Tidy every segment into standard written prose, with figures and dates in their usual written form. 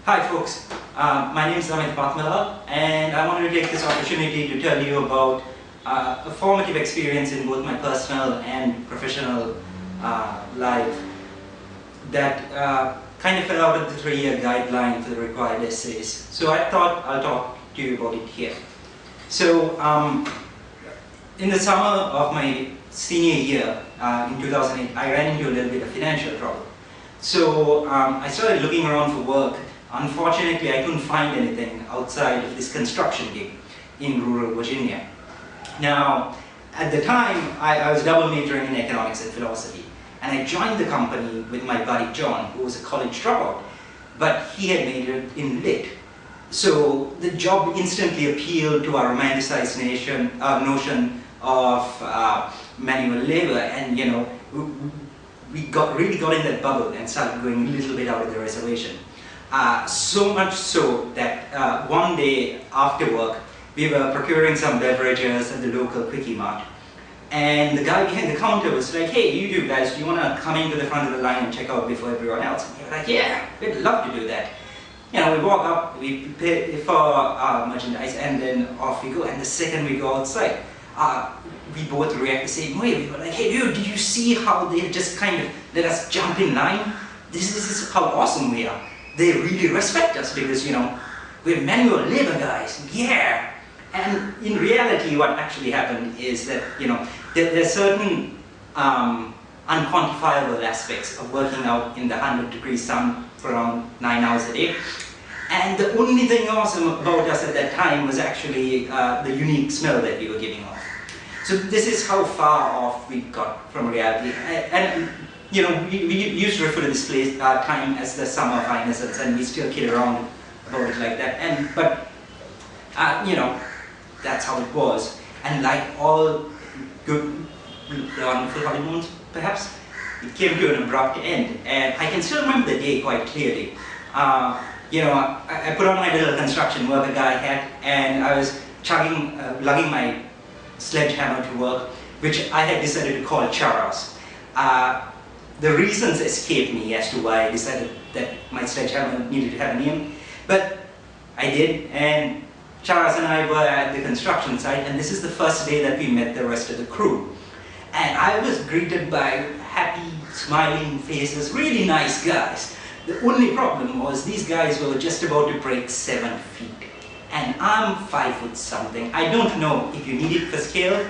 Hi folks, my name is Amit Patmala and I wanted to take this opportunity to tell you about a formative experience in both my personal and professional life that kind of fell out of the 3-year guideline for the required essays. So I thought I'll talk to you about it here. So in the summer of my senior year in 2008, I ran into a little bit of financial trouble. So I started looking around for work. Unfortunately, I couldn't find anything outside of this construction gig in rural Virginia. Now, at the time, I was double majoring in economics and philosophy, and I joined the company with my buddy John, who was a college dropout, but he had majored in lit. So the job instantly appealed to our romanticized notion of manual labor, and we really got in that bubble and started going a little bit out of the reservation. So much so that one day after work, we were procuring some beverages at the local Quickie Mart. And the guy behind the counter was like, "Hey, you two guys, do you want to come into the front of the line and check out before everyone else?" And we were like, "Yeah, we'd love to do that." We walk up, we pay for our merchandise, and then off we go. And the second we go outside, we both react the same way. We were like, "Hey dude, did you see how they just kind of let us jump in line? This is how awesome we are. They really respect us because, we're manual labor guys, yeah." And in reality, what actually happened is that, there are certain unquantifiable aspects of working out in the 100-degree sun for around 9 hours a day. And the only thing awesome about us at that time was actually the unique smell that we were giving off. So this is how far off we got from reality. And we used to refer to this place time as the summer of innocence, and we still kid around about it like that. But that's how it was. And like all good, wonderful honeymoons, perhaps, it came to an abrupt end. And I can still remember the day quite clearly. I put on my little construction worker guy hat, and I was lugging my sledgehammer to work, which I had decided to call Charas. The reasons escape me as to why I decided that my sledgehammer needed to have a name, but I did, and Charas and I were at the construction site, and this is the first day that we met the rest of the crew. And I was greeted by happy, smiling faces, really nice guys. The only problem was these guys were just about to break 7 feet, and I'm 5 foot something. I don't know if you need it for scale,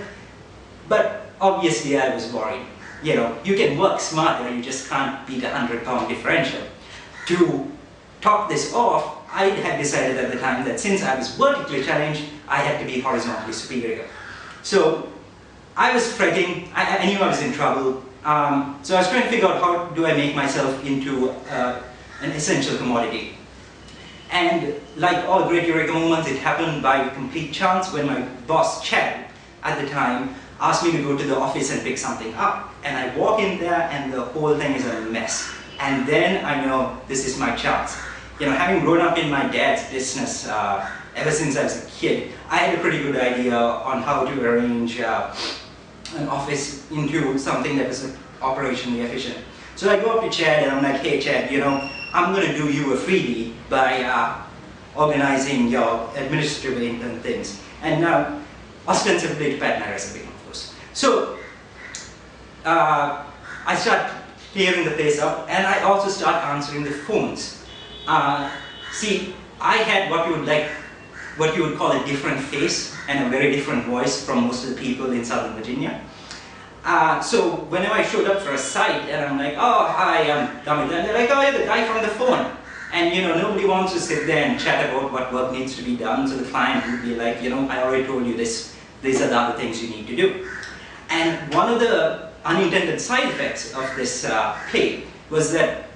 but obviously I was worried. You can work smarter, you just can't beat a 100-pound differential. To top this off, I had decided at the time that since I was vertically challenged, I had to be horizontally superior. So I was fretting, I knew I was in trouble, so I was trying to figure out how do I make myself into an essential commodity. And like all great eureka moments, it happened by complete chance when my boss, Chad, at the time, asked me to go to the office and pick something up. And I walk in there and the whole thing is a mess. And then I know this is my chance. Having grown up in my dad's business ever since I was a kid, I had a pretty good idea on how to arrange an office into something that was operationally efficient. So I go up to Chad and I'm like, "Hey Chad, I'm going to do you a freebie by organizing your administrative intern things." And ostensibly to pad my resume, of course. So I start clearing the place up, and I also start answering the phones. See, I had what you would call a different face and a very different voice from most of the people in Southern Virginia. So whenever I showed up for a site, and I'm like, "Oh, hi, I'm Damit," and they're like, "Oh, you're the guy from the phone." And nobody wants to sit there and chat about what work needs to be done, so the client would be like, "I already told you this, these are the other things you need to do." And one of the unintended side effects of this play was that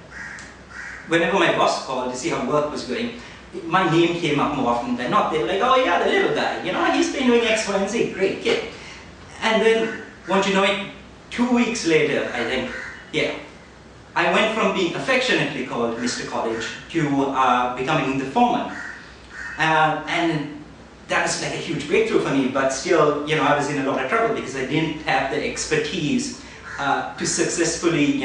whenever my boss called to see how work was going, my name came up more often than not. They were like, "Oh yeah, the little guy, he's been doing X, Y, and Z, great kid." And then, won't you know it, 2 weeks later, I think, I went from being affectionately called Mr. College to becoming the foreman. And that was like a huge breakthrough for me, but still, I was in a lot of trouble because I didn't have the expertise to successfully,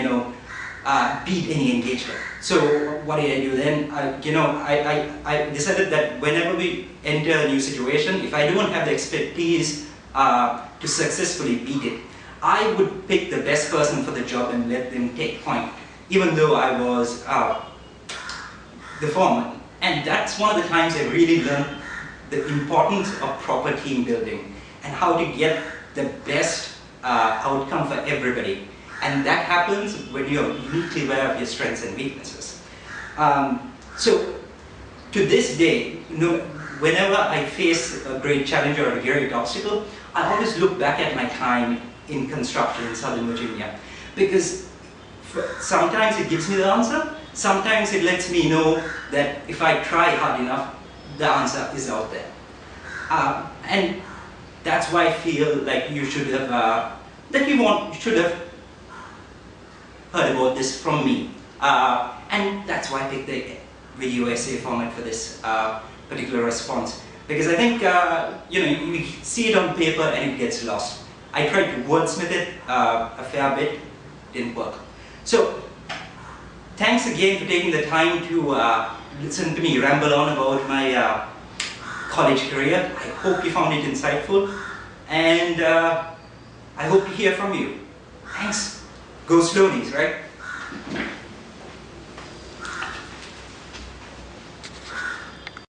beat any engagement. So what did I do then? I decided that whenever we enter a new situation, if I don't have the expertise to successfully beat it, I would pick the best person for the job and let them take point, even though I was the foreman. And that's one of the times I really learned the importance of proper team building and how to get the best outcome for everybody. And that happens when you're uniquely aware of your strengths and weaknesses. So to this day, whenever I face a great challenge or a great obstacle, I always look back at my time in construction in Southern Virginia, because sometimes it gives me the answer, sometimes it lets me know that if I try hard enough, the answer is out there. And that's why I feel like you should have, should have heard about this from me. And that's why I picked the video essay format for this particular response. Because I think, you see it on paper and it gets lost. I tried to wordsmith it a fair bit, didn't work. So, thanks again for taking the time to listen to me ramble on about my college career. I hope you found it insightful, and I hope to hear from you. Thanks. Go Sloanies, right?